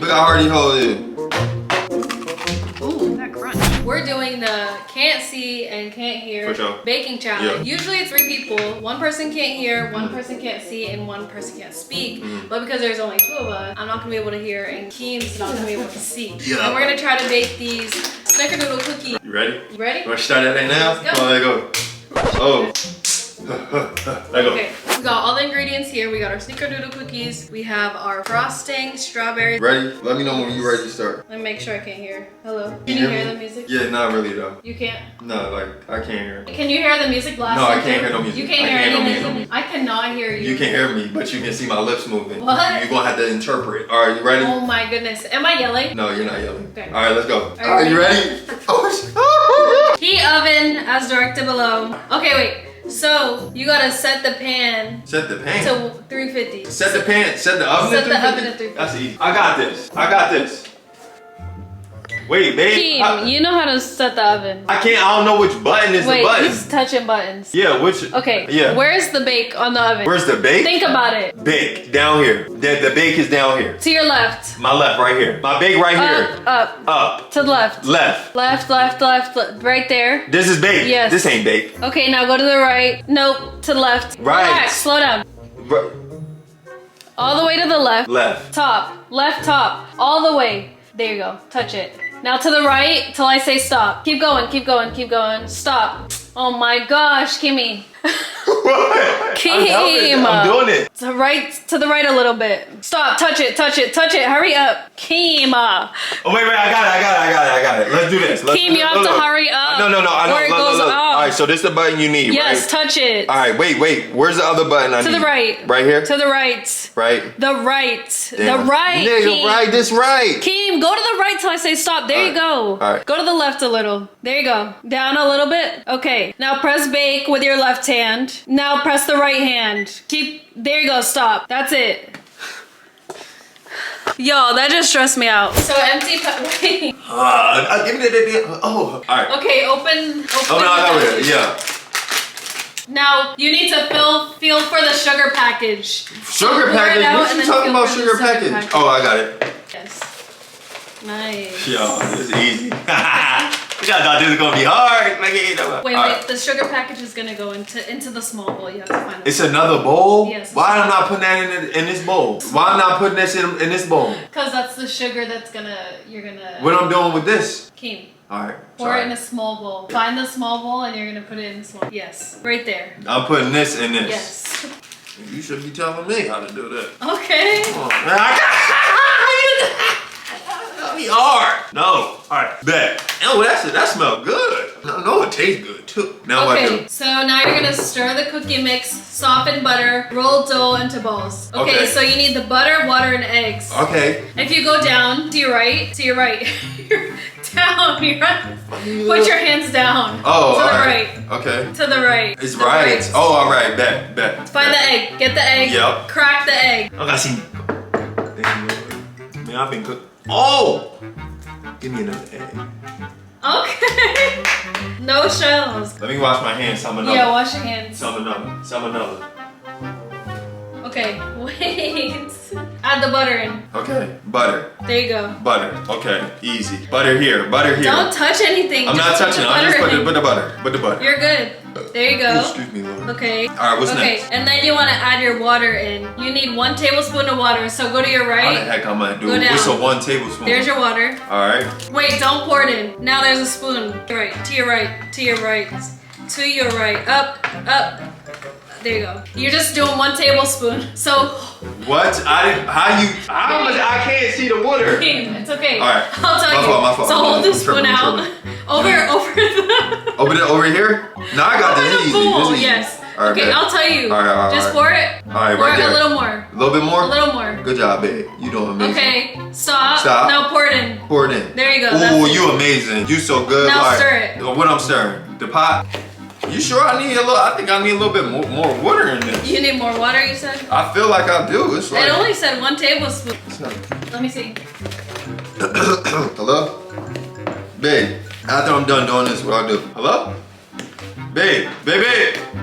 Look how hard he hold it. Ooh, that crunch. We're doing the can't see and can't hear baking challenge. Yeah. Usually it's 3 people. 1 person can't hear, 1 person can't see, and 1 person can't speak. But because there's only 2 of us, I'm not gonna be able to hear, and Keem's not gonna be able to see. Yeah. And we're gonna try to bake these Snickerdoodle cookies. You ready? You ready? You wanna start that right now? Let's go. Oh, let go. Oh. Let go. Okay, we got all the ingredients here. We got our Snickerdoodle cookies. We have our frosting, strawberries. Ready? Let me know when you're ready to start. Let me make sure I can't hear. Hello? Can you hear the music? Yeah, not really though. You can't? No, like, I can't hear. Can you hear the music blasting? No, I can't hear no music. You can't hear anything? I cannot hear you. You can't hear me, but you can see my lips moving. What? You're gonna have to interpret. All right, you ready? Oh my goodness. Am I yelling? No, you're not yelling. Okay. All right, let's go. Are you ready? Heat oven as directed below. Okay, wait. So you gotta set the pan. Set the pan. To 350. Set the pan. Set the oven. Set the oven at 350. That's easy. I got this. I got this. Wait, babe. Keem, you know how to set the oven. I can't. I don't know which button is the button. Wait, he's touching buttons. Yeah, which? Okay. Yeah. Where's the bake on the oven? Where's the bake? Think about it. Bake down here. The bake is down here. To your left. My left, right here. My bake right here. Up. Up. To the left. Left. Left. Right there. This is bake. Yes. This ain't bake. Okay, now go to the right. Nope. To the left. Right. Relax. Slow down. All the way to the left. Left. Top. Left top. All the way. There you go. Touch it. Now to the right till I say stop. Keep going, keep going, keep going. Stop. Oh my gosh, Kimmy. What? Keem. I'm doing it. To the right a little bit. Stop, touch it. Hurry up. Keem. Oh, wait, I got it. Let's do this. Keem, you have to hurry up. No, I know. Or it goes off. All right, so this is the button you need, yes, right? touch it. All right, wait. Where's the other button I need? To the right. Right here? To the right. Right? The right. Damn. The right, Nigga, Keem. right, this right. Keem, go to the right till I say stop. There you go. All right. Go to the left a little. There you go. Down a little bit. Okay. Now press bake with your left hand. Now press the right hand. There you go. Stop. That's it. Yo, that just stressed me out. So empty. Wait. Give me the. Oh, all right. Okay, open. Oh, no, I got it. Yeah. Now you need to feel for the sugar package. Sugar package? What you talking about? Sugar package? Oh, I got it. Yes. Nice. Yo, this is easy. You guys thought this was gonna be hard. Wait. The sugar package is gonna go into the small bowl. You have to find it. It's another bowl? Yes. Why am I not putting that in this bowl? Why am I not putting this in this bowl? Because that's the sugar you're gonna. What I'm doing with this? Keem. All right. Pour it in a small bowl. Find the small bowl and you're gonna put it in the small. Yes, right there. I'm putting this in this. Yes. You should be telling me how to do that. Okay. Come on, man. That'll be hard. No. All right. Bet. Oh, that smells good. No, it tastes good too. Now what I do? So now you're gonna stir the cookie mix, soften butter, roll dough into balls. Okay. So you need the butter, water, and eggs. Okay. If you go down to your right, down, put your hands down. Oh, to the right. right. Okay. To the right. It's right. Oh, all right. Bet. Find the egg. Get the egg. Yep. Crack the egg. I got see. Man, I've been cooked. Oh! Give me another egg. Okay. No shells. Let me wash my hands. Some another. Yeah, wash your hands. Some another. Okay, wait. Add the butter in. Okay, butter. There you go. Butter. Okay, easy. Butter here. Don't touch anything. I'm not touching it. I'm just put the butter. Put the butter. You're good. There you go. Oh, excuse me, Lord. Okay. All right, what's next? And then you want to add your water in. You need 1 tablespoon of water. So go to your right. How the heck am I doing? Go down. What's a 1 tablespoon? There's your water. All right. Wait, don't pour it in. Now there's a spoon. Right. To your right. To your right. To your right. Up. There you go. You're just doing 1 tablespoon. So. What? How much? I can't see the water. It's okay. All right. I'll tell you. My fault. So hold the spoon out. Over here? No, I got this. Easy. Pool, yes. Right, okay, babe. I'll tell you. All right. Just pour it. All right, pour right it there. a little more. A little bit more? A little more. Good job, babe. You doing amazing. Okay, stop. Stop. Now pour it in. Pour it in. There you go. Ooh, you amazing. You so good. Now stir it. What I'm stirring? The pot? You sure I need a little? I think I need a little bit more water in this. You need more water, you said? I feel like I do. It's like. It only said 1 tablespoon. Let me see. Hello? Babe, after I'm done doing this, what I'll do? Hello? Babe.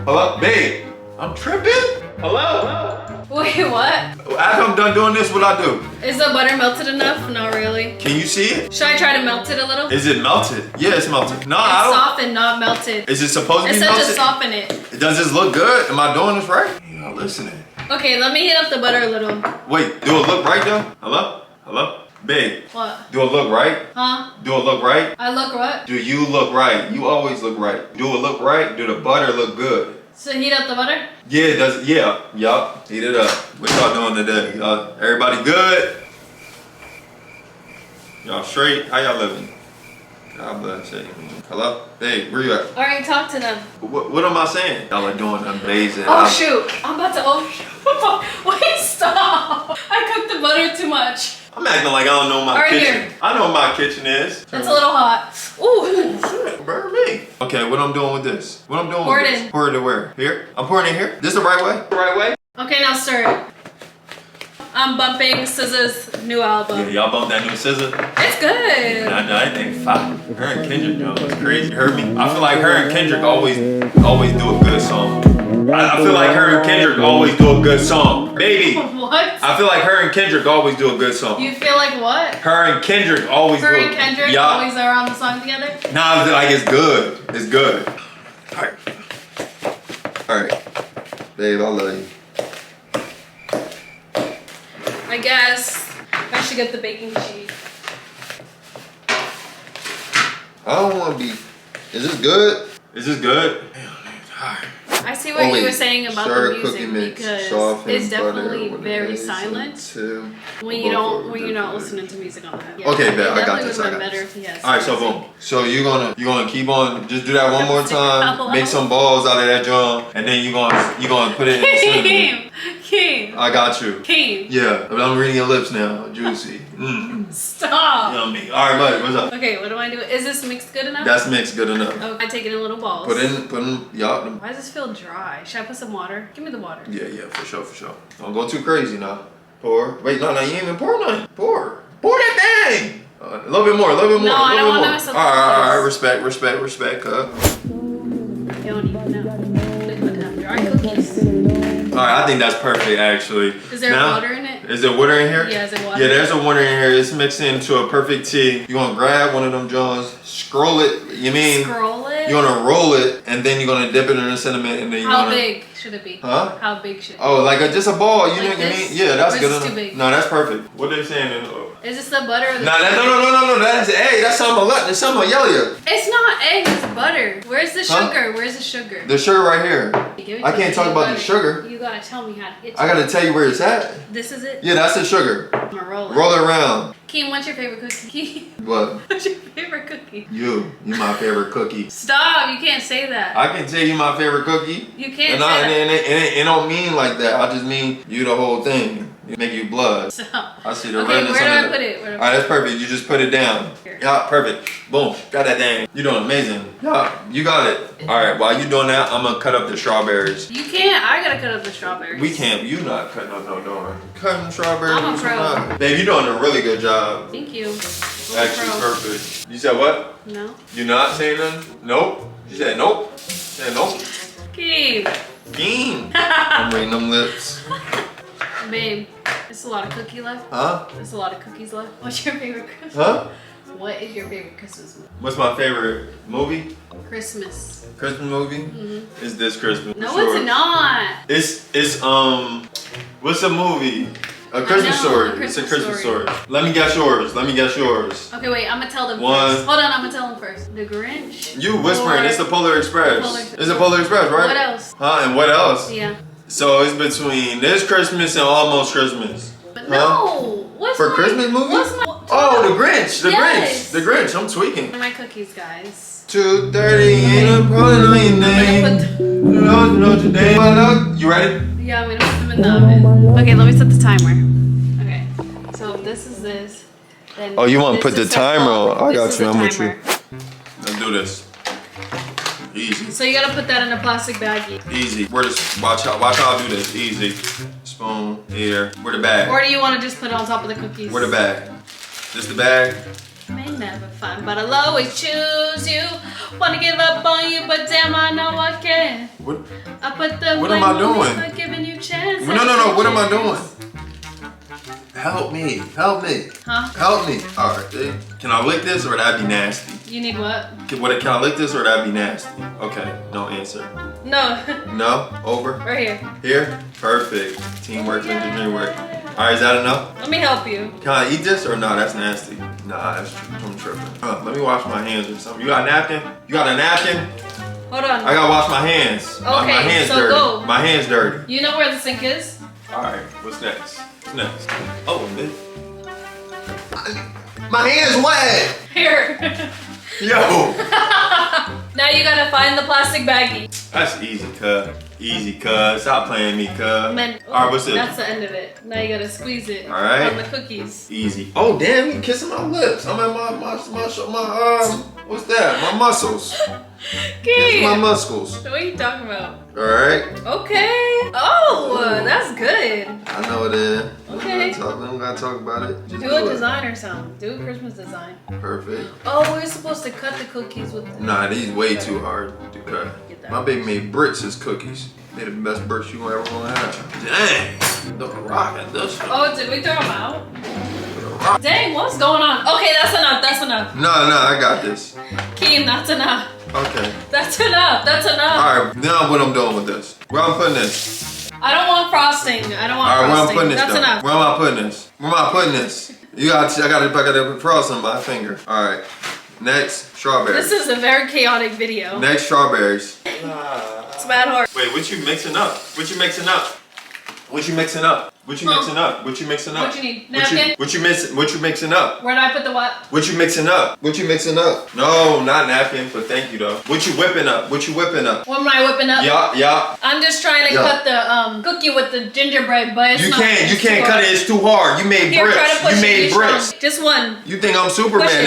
Hello? Babe. I'm tripping? Hello? Wait, what? After I'm done doing this, what I do? Is the butter melted enough? Not really. Can you see it? Should I try to melt it a little? Is it melted? Yeah, it's melted. No, I It's don't. softened, not melted. Is it supposed to It be said melted? to soften it. Does this look good? Am I doing this right? You're not listening. Okay, let me heat up the butter a little. Wait, do it look right though? Hello? Hello? Babe. What? Do it look right? Huh? Do it look right? I look what? Do you look right? You always look right. Do it look right? Do the butter look good? So heat up the butter? Yeah, it does. Yeah, yup. Heat it up. What y'all doing today? Everybody good? Y'all straight? How y'all living? God bless you. Hello? Hey, where you at? Alright, talk to them. What am I saying? Y'all are doing amazing. Oh shoot! I'm about to. Oh shoot! Wait, stop! I cooked the butter too much. I'm acting like I don't know my Right kitchen. here. I know what my kitchen is. It's a little hot. Ooh! Shit, burn me. Okay, what I'm doing with this? What I'm doing Pour with it this? in. Pour it in where? Here? I'm pouring it here? This the right way? The right way? Okay, now stir it. I'm bumping SZA's new album. Yeah, y'all bumped that new scissor? It's good. Nah, that thing fire. Her and Kendrick, yo, it's crazy. You heard me? I feel like her and Kendrick always do a good song. I feel like her and Kendrick always do a good song. Baby. What? I feel like her and Kendrick always do a good song. You feel like what? Her and Kendrick always Her do and Kendrick Yeah. always are on the song together? Nah, like it's good. It's good. Alright. Alright. Babe, I love you. I guess I should get the baking sheet. I don't want to be. Is this good? Is this good? I see what you were saying about Stir the cookie music mix, because soften it's butter definitely with very eggs silent into when you're not listening to music on that. Yeah, Okay, it bet, I got definitely this, would I have got been better this. if he has Alright, so music. boom. So you're gonna keep on, just do that one more time. Hello. Make some balls out of that drum, and then you're gonna put it in the cinnamon. Kim, I got you. Kim, Yeah, but I'm reading your lips now. Juicy. stop. Yummy. Alright, buddy, what's up? Okay, what do I do? Is this mixed good enough? That's mixed good enough. Okay, I take it in little balls. Put in, y'all. Why does this feel dry? Should I put some water? Give me the water. Yeah, for sure. Don't go too crazy now. Pour. Wait, no, you ain't even pour nothing. Pour that thing. A little bit more, No, I don't want to mess up the Alright, cookies. respect, You don't even know. They could have dry cookies. Alright, I think that's perfect actually. Is there water in it? Is there water in here? Yeah, is there water? Yeah, there's a water in here. It's mixed into a perfect tea. You gonna grab one of them Johns, scroll it, you mean? Scroll it? You're gonna roll it, and then you're gonna dip it in the cinnamon, and then you're How gonna... big should it be? Huh? How big should it be? Oh, like just a ball, you know Like what I mean? this? Yeah, that's Or is good this enough. too big? No, that's perfect. What they saying in... Is this the butter or the Nah, no, that's egg. That's something that's something yellow. It's not egg, it's butter. Where's the Huh? sugar? Where's the sugar? The sugar right here. Give it I to can't me. talk You about the gotta- sugar. You gotta tell me how to get to I gotta tell you where it's at. it. This is it? Yeah, that's the sugar. I'm gonna roll it. Roll it around. Keem, what's your favorite cookie? What? What's your favorite cookie? You my favorite cookie. Stop, you can't say that. I can tell you my favorite cookie. You can't And say it don't mean like that. I just mean you the whole thing. It make you blood. Stop. I see the Okay, redness where do on I it. put it? Where do I Alright, that's perfect. You just put it down. Here. Yeah, perfect. Boom. Got that thing. You doing amazing. Yeah, you got it. Alright, while you doing that, I'm gonna cut up the strawberries. You can't. I gotta cut up the strawberries. We can't. You not cutting up no door. Cutting strawberries. I'm a pro. Nah. Babe, you doing a really good job. Thank you. Actually, perfect. You said what? No. You not saying nothing? Nope. You said nope. You said nope. Keem. Bean. I'm reading them lips. Babe, there's a lot of cookie left. Huh? There's a lot of cookies left. What's your favorite Christmas? Huh? What is your favorite Christmas movie? What's my favorite movie? Christmas. Christmas movie? Mm-hmm. It's this Christmas. No, for sure. it's not. It's what's a movie? A Christmas know, story. a It's a Christmas Christmas story. story. Let me guess yours. Okay, wait. I'm gonna tell them One. first. Hold on. I'm gonna tell them first. The Grinch. You whispering? Or- It's the Polar Express. Polar Express. It's the Polar Express, right? What else? Huh? And what else? Yeah. So it's between this Christmas and almost Christmas. But Huh? no. What's For my, Christmas movie? What's my? Oh, the Grinch. The Yes. Grinch. The Grinch. I'm tweaking. Where are my cookies, guys? 2:30 ain't a problem on your name. I'm gonna You ready? Yeah, I'm gonna put them in the oven. Okay, let me set the timer. Okay. So if this is this, then. Oh, you wanna this put the is timer on. I this got is you, the I'm with timer. Let's do this. Easy. So you gotta put that in a plastic baggie. Easy. Watch how I do this. Easy. Spoon here. Where the bag? Or do you want to just put it on top of the cookies? Where the bag? This the bag? May never find, but I'll always choose you. Wanna give up on you, but damn, I know I can. What? I put the What am blame I on me doing? for giving you you a chance. No. What am I doing? Help me. Huh? Help me. All right. Can I lick this or that'd be nasty? You need what? Can I lick this or that'd be nasty? Okay. No answer. No. No. Over. Right here. Here. Perfect. Teamwork, dream work. All right. Is that enough? Let me help you. Can I eat this or no? That's nasty. Nah, I'm tripping. Let me wash my hands or something. You got a napkin? You got a napkin? Hold on. I gotta wash my hands. Okay, my hands so dirty. go. My hands dirty. You know where the sink is? All right. What's next? Oh, man. My hand's wet. Here. Yo. Now you gotta find the plastic baggie. That's easy, cuz. Easy, cuz. Stop playing me, cuz. All right, what's this? That's the end of it. Now you gotta squeeze it. All right. On the cookies. Easy. Oh, damn, you kissing my lips. I'm at my what's that? My muscles. Kissing my muscles. What are you talking about? All right. Okay. Oh, that's good. I know it is. Okay. We don't gotta talk about it. Just do a design or something. Do a Christmas design. Perfect. Oh, we're supposed to cut the cookies with the... Nah, these way too hard to cut. My baby made bricks as cookies. They're the best bricks you ever gonna have. Dang. The rock at this one. Oh, did we throw them out? Dang, what's going on? Okay, that's enough. That's enough. No, I got this. Keem, that's enough. Okay. That's enough. That's enough. All right, now what I'm doing with this? Where I'm putting this? I don't want frosting. I don't want All right, frosting. where I'm putting this That's though? enough. Where am I putting this? Where am I putting this? I gotta put frost on my finger. All right. Next, strawberries. This is a very chaotic video. Next, strawberries. It's bad hard. Wait, what you mixing up? What you mixing up? What you mixing up? What you mixing up? What you mixing up? What you need? Napkin? What you mixing up? Where did I put the what? What you mixing up? What you mixing up? No, not napkin, but thank you though. What you whipping up? What you whipping up? What am I whipping up? Yeah. I'm just trying to cut the cookie with the gingerbread, but it's not. You can't cut it. It's too hard. You made bricks. Try to push You made bricks. Strong. Just one. You think I'm Superman?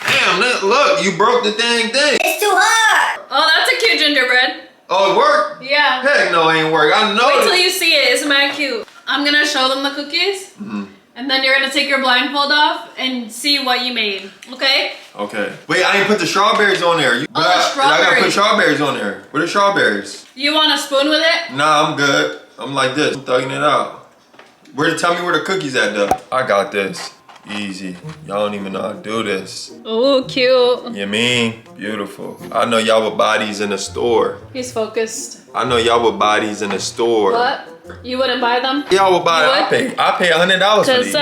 Damn, look, you broke the dang thing. It's too hard. Oh, that's a cute gingerbread. Oh, it worked? Yeah. Heck no, it ain't work. I know. Wait till you see it. It's mad cute. I'm gonna show them the cookies, and then you're gonna take your blindfold off and see what you made. Okay? Okay. Wait, I didn't put the strawberries on there. Strawberries. I gotta put strawberries on there. Where the strawberries? You want a spoon with it? Nah, I'm good. I'm like this. I'm thugging it out. Tell me where the cookies at though. I got this. Easy. Y'all don't even know how to do this. Oh, cute. You mean? Beautiful. I know y'all would buy these in the store. He's focused. I know y'all would buy these in the store. What? You wouldn't buy them? Y'all would buy it. I pay $100 for these.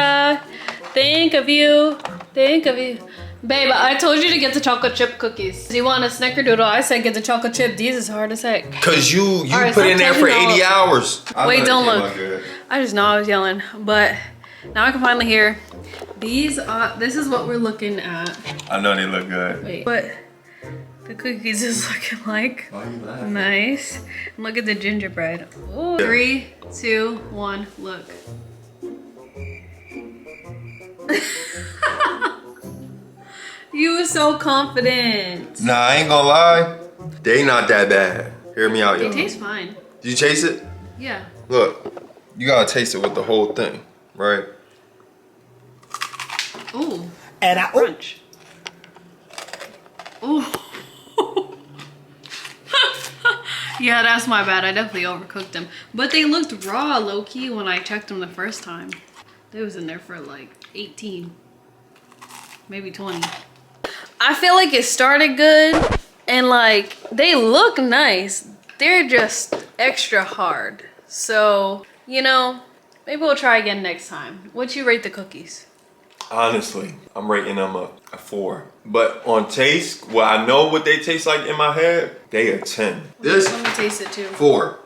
Think of you. Babe, I told you to get the chocolate chip cookies. Do you want a Snickerdoodle? I said get the chocolate chip. These is hard as heck. Cause you right, put in there for 80 hours. Wait, don't look. I just know I was yelling, but now I can finally hear. This is what we're looking at. I know they look good. Wait, what the cookies is looking like. Why are you laughing? Nice. And look at the gingerbread. Ooh. 3, 2, 1, look. You were so confident. Nah, I ain't gonna lie. They not that bad. Hear me out, yo. They taste fine. Did you taste it? Yeah. Look, you gotta taste it with the whole thing, right? Ooh. And crunch. Ooh. Yeah, that's my bad. I definitely overcooked them. But they looked raw, low-key, when I checked them the first time. They was in there for like 18. Maybe 20. I feel like it started good. And like, they look nice. They're just extra hard. So, you know, maybe we'll try again next time. What'd you rate the cookies? Honestly, I'm rating them a 4. But on taste, well, I know what they taste like in my head, they a 10. This, let me taste it too. 4.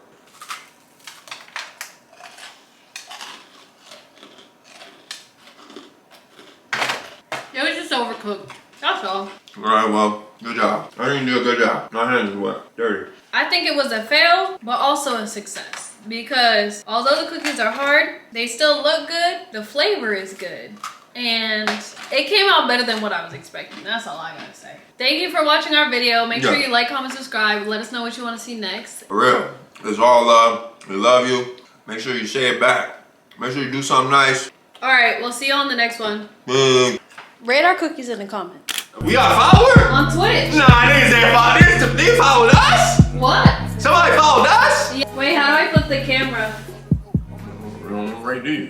It was just overcooked. That's all. All right, well, good job. I didn't do a good job. My hands are wet, dirty. I think it was a fail, but also a success. Because although the cookies are hard, they still look good. The flavor is good. And it came out better than what I was expecting. That's all I gotta say. Thank you for watching our video. Make sure you like, comment, subscribe. Let us know what you want to see next. For real. It's all love. We love you. Make sure you say it back. Make sure you do something nice. All right, we'll see you on the next one. Rate our cookies in the comments. We got followers? On Twitch. Nah, they didn't say followers. They followed us? What? Somebody followed us? Yeah. Wait, how do I flip the camera? Right there.